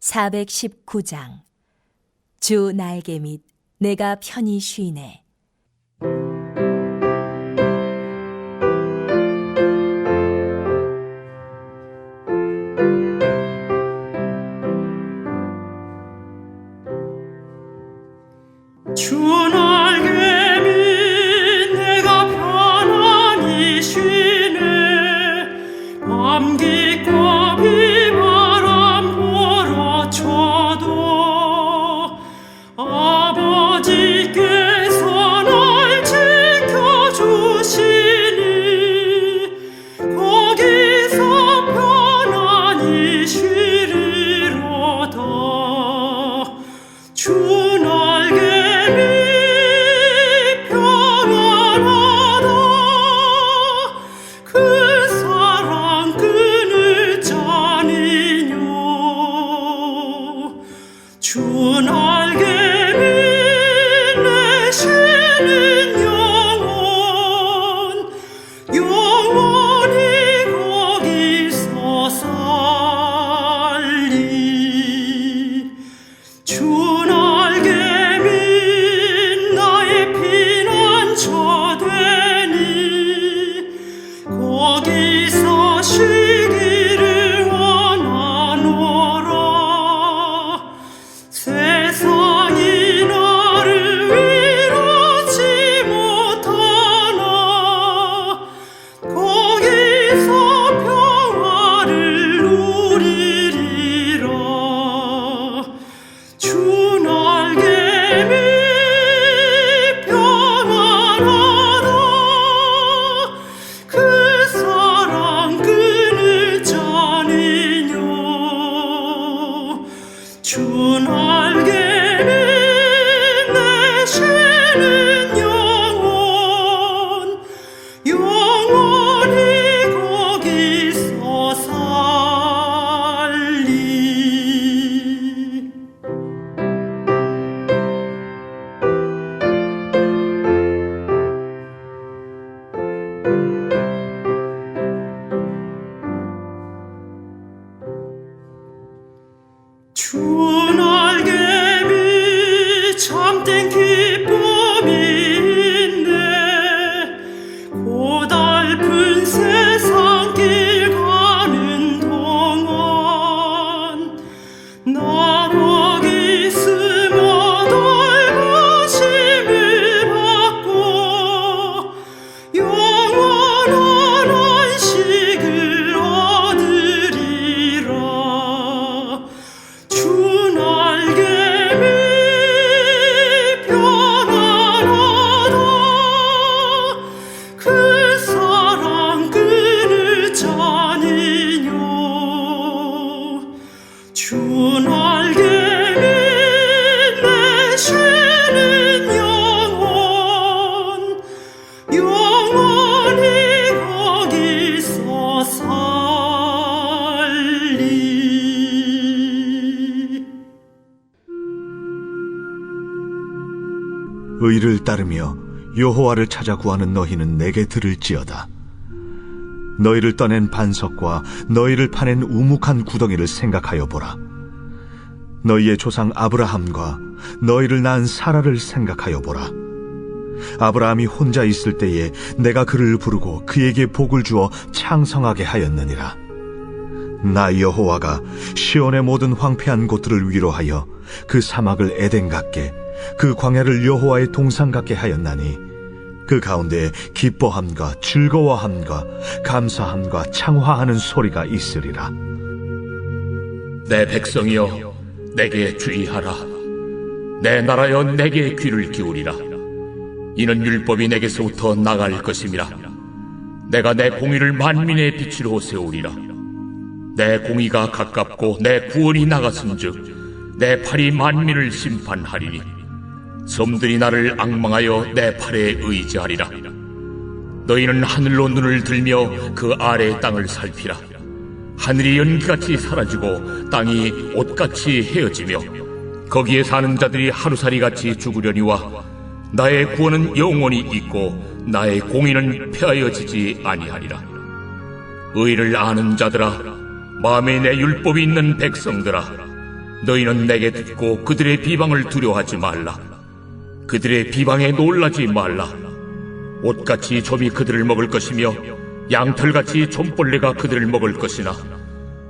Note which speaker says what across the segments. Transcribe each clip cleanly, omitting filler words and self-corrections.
Speaker 1: 419장. 주 날개 및 내가 편히 쉬네.
Speaker 2: 주 날개 및 내가 편안히 쉬네. 밤기과 비바람 몰아쳐도 아버지께서 날 지켜주시니 거기서 편안히 쉬리로다. 주 날개 주 날개 및 내 쉬는 영원히 거기서 살리. 주 날개 및 나의 피난처 되니 거기서 쉬기를 원하노라. 세상이 나를 위로치 못하나 거기서 평화를 누리리라. 주 날개 및 평안하다. 그 사랑 끊을 자니뇨. 주 날개 및 내 쉬는 영원히 거기서 살리. 주 날개 및 참된 기쁨이 있네. 고달픈 세상 길 가는 동안 나 거기 숨어 돌보심을 받고 영원한 안식을 얻으리라. 주 날개 및 편안하다. 그 사랑 끊을 자니뇨. 주 날개 및 내 쉬는 영원히 거기서 살리.
Speaker 3: 의를 따르며 여호와를 찾아 구하는 너희는 내게 들을지어다. 너희를 떠낸 반석과 너희를 파낸 우묵한 구덩이를 생각하여 보라. 너희의 조상 아브라함과 너희를 낳은 사라를 생각하여 보라. 아브라함이 혼자 있을 때에 내가 그를 부르고 그에게 복을 주어 창성하게 하였느니라. 나 여호와가 시온의 모든 황폐한 곳들을 위로하여 그 사막을 에덴 같게 그 광야를 여호와의 동산 같게 하였나니 그 가운데 기뻐함과 즐거워함과 감사함과 창화하는 소리가 있으리라.
Speaker 4: 내 백성이여 내게 주의하라. 내 나라여 내게 귀를 기울이라. 이는 율법이 내게서부터 나갈 것임이라. 내가 내 공의를 만민의 빛으로 세우리라. 내 공의가 가깝고 내 구원이 나갔은즉 내 팔이 만민을 심판하리니 섬들이 나를 앙망하여 내 팔에 의지하리라. 너희는 하늘로 눈을 들며 그 아래 땅을 살피라. 하늘이 연기같이 사라지고 땅이 옷같이 헤어지며 거기에 사는 자들이 하루살이같이 죽으려니와 나의 구원은 영원히 있고 나의 공의는 폐하여지지 아니하리라. 의를 아는 자들아, 마음에 내 율법이 있는 백성들아, 너희는 내게 듣고 그들의 비방을 두려워하지 말라. 그들의 비방에 놀라지 말라. 옷같이 좀이 그들을 먹을 것이며 양털같이 좀벌레가 그들을 먹을 것이나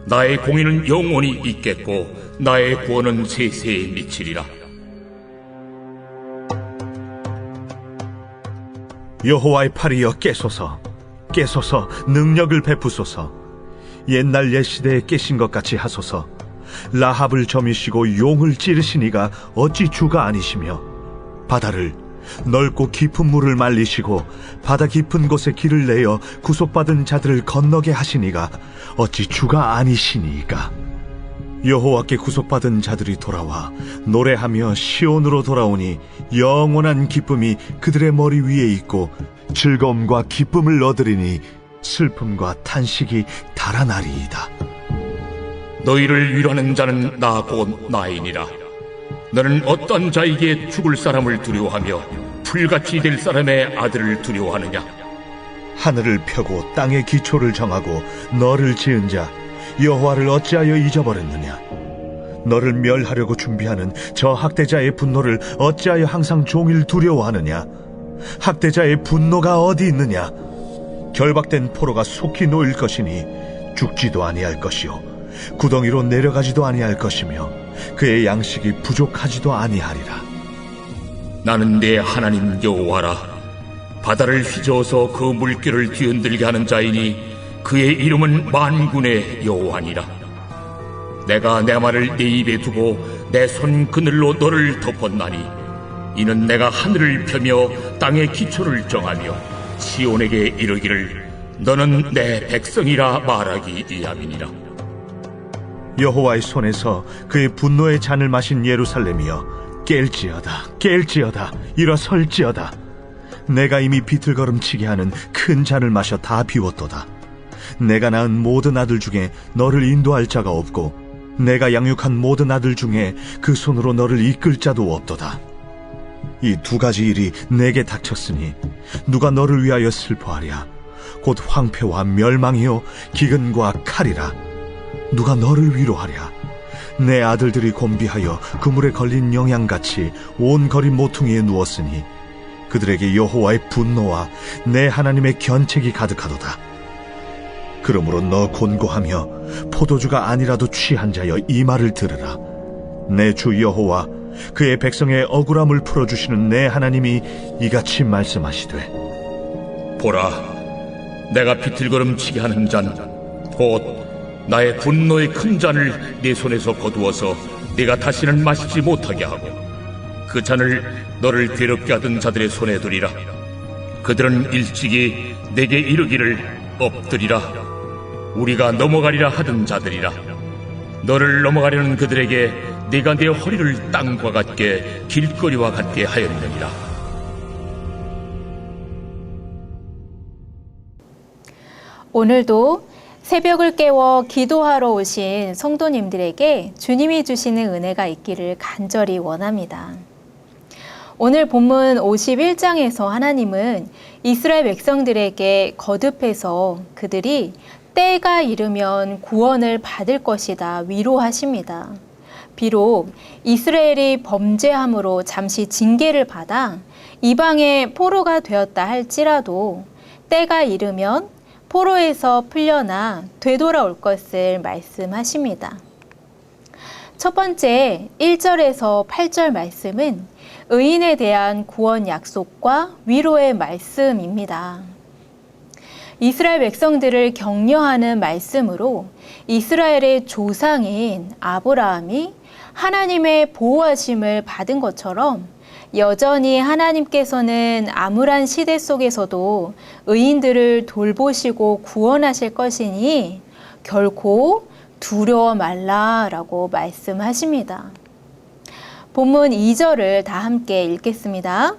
Speaker 4: 나의 공의는 영원히 있겠고 나의 구원은 세세에 미치리라.
Speaker 3: 여호와의 팔이여 깨소서, 깨소서 능력을 베푸소서. 옛날 옛 시대에 깨신 것 같이 하소서. 라합을 점이시고 용을 찌르시니가 어찌 주가 아니시며, 바다를 넓고 깊은 물을 말리시고 바다 깊은 곳에 길을 내어 구속받은 자들을 건너게 하시니가 어찌 주가 아니시니까. 여호와께 구속받은 자들이 돌아와 노래하며 시온으로 돌아오니 영원한 기쁨이 그들의 머리 위에 있고 즐거움과 기쁨을 얻으리니 슬픔과 탄식이 달아나리이다.
Speaker 4: 너희를 위로하는 자는 나 곧 나이니라. 너는 어떤 자에게 죽을 사람을 두려워하며 풀같이 될 사람의 아들을 두려워하느냐?
Speaker 3: 하늘을 펴고 땅의 기초를 정하고 너를 지은 자 여호와를 어찌하여 잊어버렸느냐? 너를 멸하려고 준비하는 저 학대자의 분노를 어찌하여 항상 종일 두려워하느냐? 학대자의 분노가 어디 있느냐? 결박된 포로가 속히 놓일 것이니 죽지도 아니할 것이요 구덩이로 내려가지도 아니할 것이며 그의 양식이 부족하지도 아니하리라.
Speaker 4: 나는 내 하나님 여호와라. 바다를 휘저어서 그 물결을 뒤흔들게 하는 자이니 그의 이름은 만군의 여호와니라. 내가 내 말을 네 입에 두고 내 손 그늘로 너를 덮었나니 이는 내가 하늘을 펴며 땅의 기초를 정하며 시온에게 이르기를 너는 내 백성이라 말하기 위함이니라.
Speaker 3: 여호와의 손에서 그의 분노의 잔을 마신 예루살렘이여 깰지어다 깰지어다 일어설지어다. 내가 이미 비틀거름치게 하는 큰 잔을 마셔 다 비웠도다. 내가 낳은 모든 아들 중에 너를 인도할 자가 없고 내가 양육한 모든 아들 중에 그 손으로 너를 이끌 자도 없도다. 이 두 가지 일이 내게 닥쳤으니 누가 너를 위하여 슬퍼하랴? 곧 황폐와 멸망이요 기근과 칼이라. 누가 너를 위로하랴? 내 아들들이 곤비하여 그물에 걸린 영양같이 온 거리 모퉁이에 누웠으니 그들에게 여호와의 분노와 내 하나님의 견책이 가득하도다. 그러므로 너 곤고하며 포도주가 아니라도 취한 자여 이 말을 들으라. 내 주 여호와 그의 백성의 억울함을 풀어주시는 내 하나님이 이같이 말씀하시되
Speaker 4: 보라, 내가 비틀거름치게 하는 잔 곧 나의 분노의 큰 잔을 네 손에서 거두어서 네가 다시는 마시지 못하게 하고 그 잔을 너를 괴롭게 하던 자들의 손에 두리라. 그들은 일찍이 내게 이르기를 엎드리라. 우리가 넘어가리라 하던 자들이라. 너를 넘어가려는 그들에게 네가 내 허리를 땅과 같게 길거리와 같게 하였느니라.
Speaker 5: 오늘도 새벽을 깨워 기도하러 오신 성도님들에게 주님이 주시는 은혜가 있기를 간절히 원합니다. 오늘 본문 51장에서 하나님은 이스라엘 백성들에게 거듭해서 그들이 때가 이르면 구원을 받을 것이다 위로하십니다. 비록 이스라엘이 범죄함으로 잠시 징계를 받아 이방의 포로가 되었다 할지라도 때가 이르면 포로에서 풀려나 되돌아올 것을 말씀하십니다. 첫 번째 1절에서 8절 말씀은 의인에 대한 구원 약속과 위로의 말씀입니다. 이스라엘 백성들을 격려하는 말씀으로 이스라엘의 조상인 아브라함이 하나님의 보호하심을 받은 것처럼 여전히 하나님께서는 암울한 시대 속에서도 의인들을 돌보시고 구원하실 것이니 결코 두려워 말라라고 말씀하십니다. 본문 2절을 다 함께 읽겠습니다.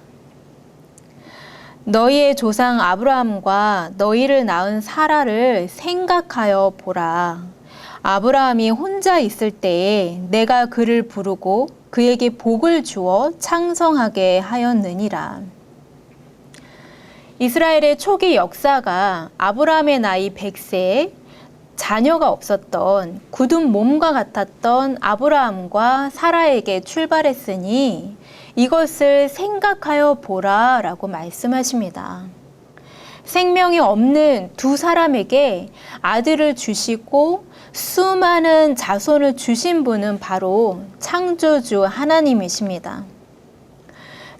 Speaker 5: 너희의 조상 아브라함과 너희를 낳은 사라를 생각하여 보라. 아브라함이 혼자 있을 때에 내가 그를 부르고 그에게 복을 주어 창성하게 하였느니라. 이스라엘의 초기 역사가 아브라함의 나이 100세에 자녀가 없었던 굳은 몸과 같았던 아브라함과 사라에게 출발했으니 이것을 생각하여 보라 라고 말씀하십니다. 생명이 없는 두 사람에게 아들을 주시고 수많은 자손을 주신 분은 바로 창조주 하나님이십니다.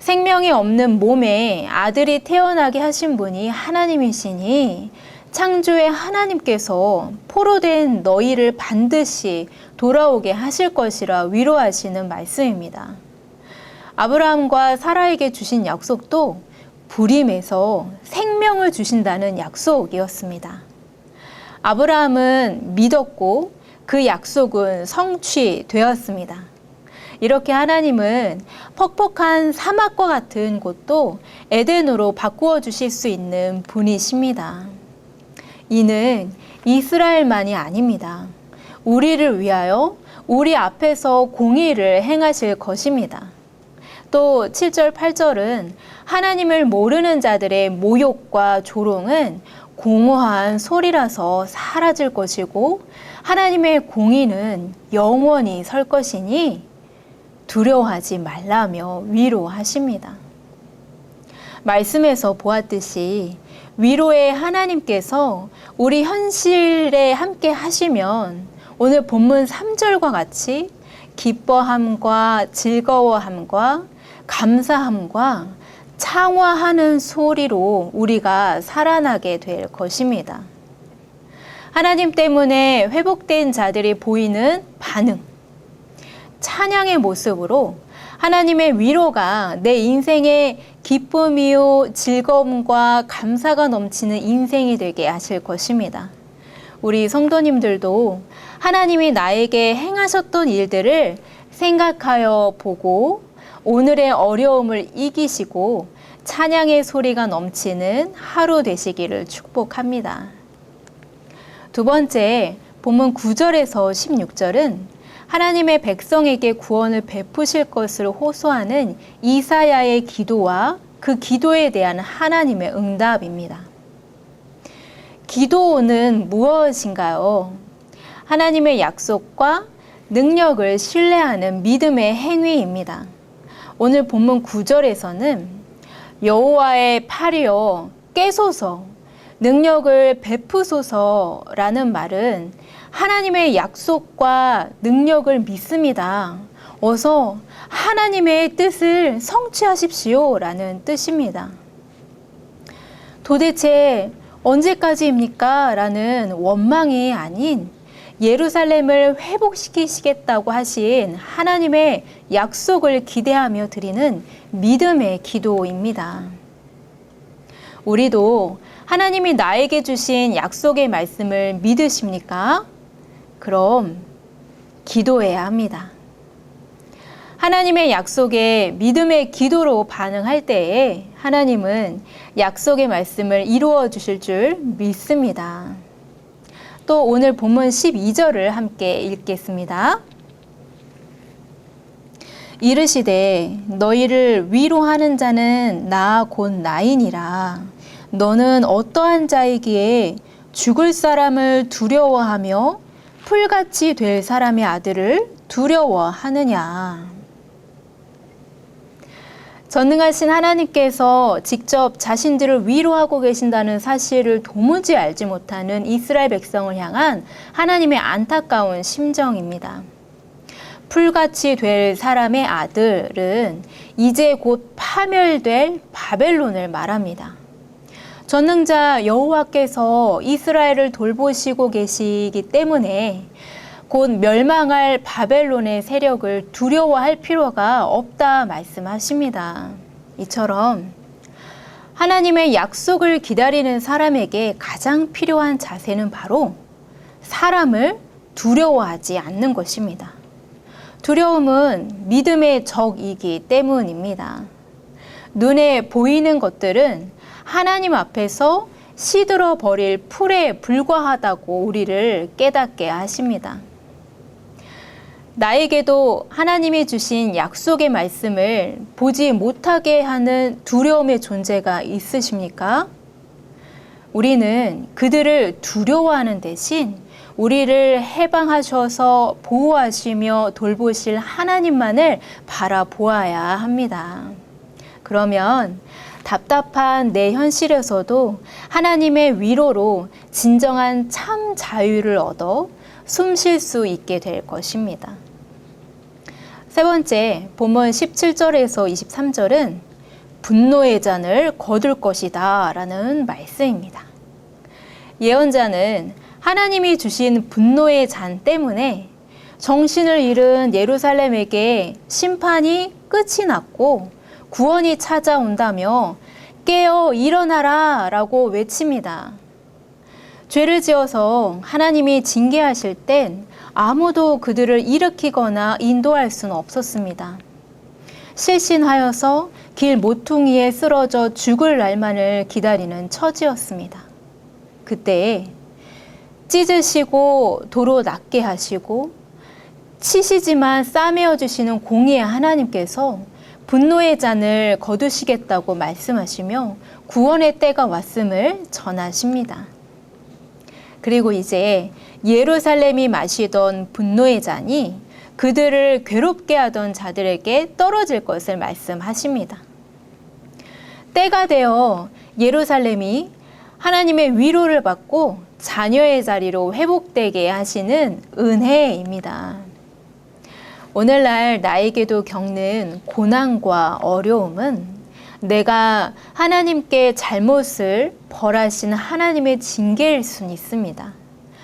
Speaker 5: 생명이 없는 몸에 아들이 태어나게 하신 분이 하나님이시니 창조의 하나님께서 포로된 너희를 반드시 돌아오게 하실 것이라 위로하시는 말씀입니다. 아브라함과 사라에게 주신 약속도 불임에서 생명을 주신다는 약속이었습니다. 아브라함은 믿었고 그 약속은 성취되었습니다. 이렇게 하나님은 퍽퍽한 사막과 같은 곳도 에덴으로 바꾸어 주실 수 있는 분이십니다. 이는 이스라엘만이 아닙니다. 우리를 위하여 우리 앞에서 공의를 행하실 것입니다. 또 7절, 8절은 하나님을 모르는 자들의 모욕과 조롱은 공허한 소리라서 사라질 것이고 하나님의 공의는 영원히 설 것이니 두려워하지 말라며 위로하십니다. 말씀에서 보았듯이 위로의 하나님께서 우리 현실에 함께 하시면 오늘 본문 3절과 같이 기뻐함과 즐거워함과 감사함과 창화하는 소리로 우리가 살아나게 될 것입니다. 하나님 때문에 회복된 자들이 보이는 반응, 찬양의 모습으로 하나님의 위로가 내 인생의 기쁨이요 즐거움과 감사가 넘치는 인생이 되게 하실 것입니다. 우리 성도님들도 하나님이 나에게 행하셨던 일들을 생각하여 보고 오늘의 어려움을 이기시고 찬양의 소리가 넘치는 하루 되시기를 축복합니다. 두 번째, 본문 9절에서 16절은 하나님의 백성에게 구원을 베푸실 것을 호소하는 이사야의 기도와 그 기도에 대한 하나님의 응답입니다. 기도는 무엇인가요? 하나님의 약속과 능력을 신뢰하는 믿음의 행위입니다. 오늘 본문 9절에서는 여호와의 팔이여 깨소서 능력을 베푸소서라는 말은 하나님의 약속과 능력을 믿습니다. 어서 하나님의 뜻을 성취하십시오 라는 뜻입니다. 도대체 언제까지입니까? 라는 원망이 아닌 예루살렘을 회복시키시겠다고 하신 하나님의 약속을 기대하며 드리는 믿음의 기도입니다. 우리도 하나님이 나에게 주신 약속의 말씀을 믿으십니까? 그럼 기도해야 합니다. 하나님의 약속에 믿음의 기도로 반응할 때에 하나님은 약속의 말씀을 이루어 주실 줄 믿습니다. 또 오늘 본문 12절을 함께 읽겠습니다. 이르시되 너희를 위로하는 자는 나 곧 나이니라. 너는 어떠한 자이기에 죽을 사람을 두려워하며 풀같이 될 사람의 아들을 두려워하느냐. 전능하신 하나님께서 직접 자신들을 위로하고 계신다는 사실을 도무지 알지 못하는 이스라엘 백성을 향한 하나님의 안타까운 심정입니다. 풀같이 될 사람의 아들은 이제 곧 파멸될 바벨론을 말합니다. 전능자 여호와께서 이스라엘을 돌보시고 계시기 때문에 곧 멸망할 바벨론의 세력을 두려워할 필요가 없다 말씀하십니다. 이처럼 하나님의 약속을 기다리는 사람에게 가장 필요한 자세는 바로 사람을 두려워하지 않는 것입니다. 두려움은 믿음의 적이기 때문입니다. 눈에 보이는 것들은 하나님 앞에서 시들어 버릴 풀에 불과하다고 우리를 깨닫게 하십니다. 나에게도 하나님이 주신 약속의 말씀을 보지 못하게 하는 두려움의 존재가 있으십니까? 우리는 그들을 두려워하는 대신 우리를 해방하셔서 보호하시며 돌보실 하나님만을 바라보아야 합니다. 그러면 답답한 내 현실에서도 하나님의 위로로 진정한 참 자유를 얻어 숨 쉴 수 있게 될 것입니다. 세 번째, 본문 17절에서 23절은 분노의 잔을 거둘 것이다 라는 말씀입니다. 예언자는 하나님이 주신 분노의 잔 때문에 정신을 잃은 예루살렘에게 심판이 끝이 났고 구원이 찾아온다며 깨어 일어나라 라고 외칩니다. 죄를 지어서 하나님이 징계하실 땐 아무도 그들을 일으키거나 인도할 수는 없었습니다. 실신하여서 길 모퉁이에 쓰러져 죽을 날만을 기다리는 처지였습니다. 그때 찢으시고 도로 낫게 하시고 치시지만 싸매어 주시는 공의의 하나님께서 분노의 잔을 거두시겠다고 말씀하시며 구원의 때가 왔음을 전하십니다. 그리고 이제 예루살렘이 마시던 분노의 잔이 그들을 괴롭게 하던 자들에게 떨어질 것을 말씀하십니다. 때가 되어 예루살렘이 하나님의 위로를 받고 자녀의 자리로 회복되게 하시는 은혜입니다. 오늘날 나에게도 겪는 고난과 어려움은 내가 하나님께 잘못을 벌하신 하나님의 징계일 수는 있습니다.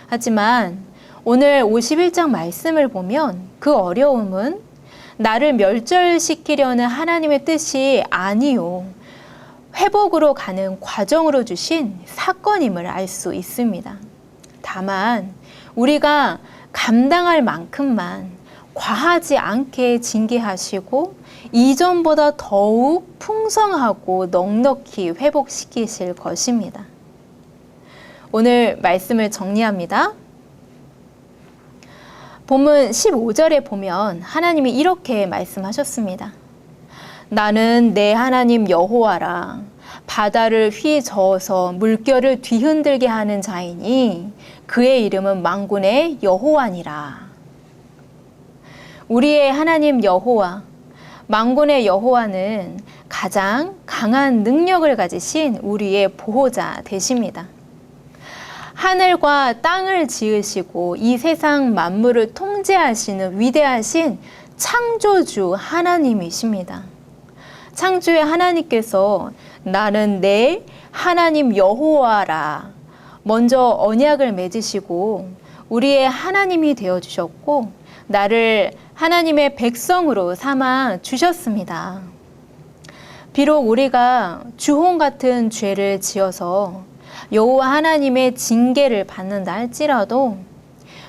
Speaker 5: 하지만 오늘 51장 말씀을 보면 그 어려움은 나를 멸절시키려는 하나님의 뜻이 아니요, 회복으로 가는 과정으로 주신 사건임을 알 수 있습니다. 다만 우리가 감당할 만큼만 과하지 않게 징계하시고 이전보다 더욱 풍성하고 넉넉히 회복시키실 것입니다. 오늘 말씀을 정리합니다. 본문 15절에 보면 하나님이 이렇게 말씀하셨습니다. 나는 내 하나님 여호와라. 바다를 휘저어서 물결을 뒤흔들게 하는 자이니 그의 이름은 만군의 여호와니라. 우리의 하나님 여호와, 만군의 여호와는 가장 강한 능력을 가지신 우리의 보호자 되십니다. 하늘과 땅을 지으시고 이 세상 만물을 통제하시는 위대하신 창조주 하나님이십니다. 창조의 하나님께서 나는 내 하나님 여호와라 먼저 언약을 맺으시고 우리의 하나님이 되어주셨고 나를 하나님의 백성으로 삼아 주셨습니다. 비록 우리가 주홍 같은 죄를 지어서 여호와 하나님의 징계를 받는다 할지라도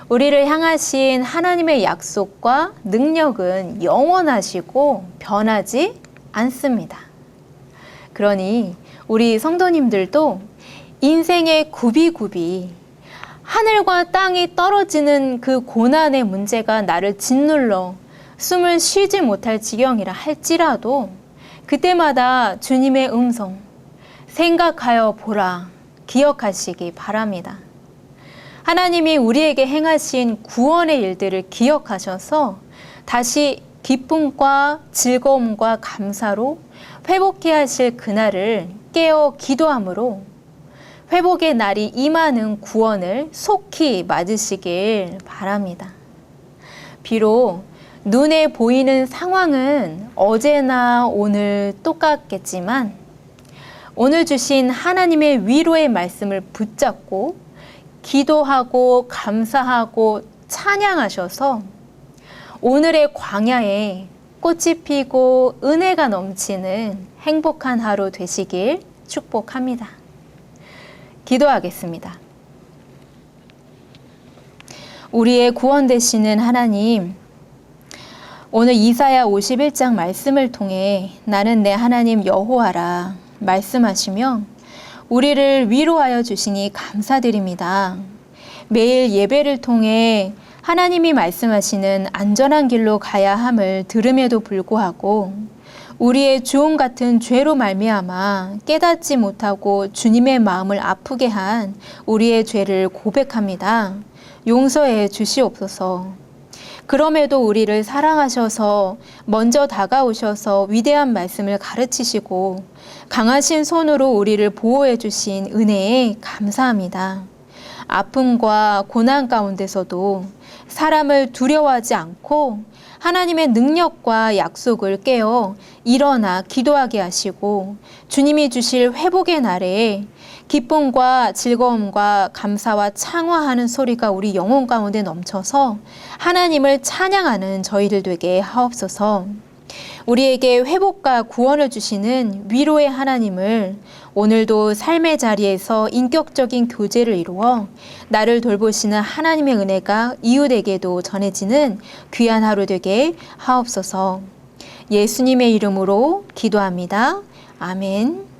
Speaker 5: 우리를 향하신 하나님의 약속과 능력은 영원하시고 변하지 않습니다. 그러니 우리 성도님들도 인생의 굽이굽이 하늘과 땅이 떨어지는 그 고난의 문제가 나를 짓눌러 숨을 쉬지 못할 지경이라 할지라도 그때마다 주님의 음성 생각하여 보라 기억하시기 바랍니다. 하나님이 우리에게 행하신 구원의 일들을 기억하셔서 다시 기쁨과 즐거움과 감사로 회복해 하실 그날을 깨어 기도함으로 회복의 날이 임하는 구원을 속히 맞으시길 바랍니다. 비록 눈에 보이는 상황은 어제나 오늘 똑같겠지만 오늘 주신 하나님의 위로의 말씀을 붙잡고 기도하고 감사하고 찬양하셔서 오늘의 광야에 꽃이 피고 은혜가 넘치는 행복한 하루 되시길 축복합니다. 기도하겠습니다. 우리의 구원 되시는 하나님, 오늘 이사야 51장 말씀을 통해 나는 내 하나님 여호와라 말씀하시며 우리를 위로하여 주시니 감사드립니다. 매일 예배를 통해 하나님이 말씀하시는 안전한 길로 가야 함을 들음에도 불구하고 우리의 주홍 같은 죄로 말미암아 깨닫지 못하고 주님의 마음을 아프게 한 우리의 죄를 고백합니다. 용서해 주시옵소서. 그럼에도 우리를 사랑하셔서 먼저 다가오셔서 위대한 말씀을 가르치시고 강하신 손으로 우리를 보호해 주신 은혜에 감사합니다. 아픔과 고난 가운데서도 사람을 두려워하지 않고 하나님의 능력과 약속을 깨어 일어나 기도하게 하시고 주님이 주실 회복의 날에 기쁨과 즐거움과 감사와 창화하는 소리가 우리 영혼 가운데 넘쳐서 하나님을 찬양하는 저희들 되게 하옵소서. 우리에게 회복과 구원을 주시는 위로의 하나님을 오늘도 삶의 자리에서 인격적인 교제를 이루어 나를 돌보시는 하나님의 은혜가 이웃에게도 전해지는 귀한 하루 되게 하옵소서. 예수님의 이름으로 기도합니다. 아멘.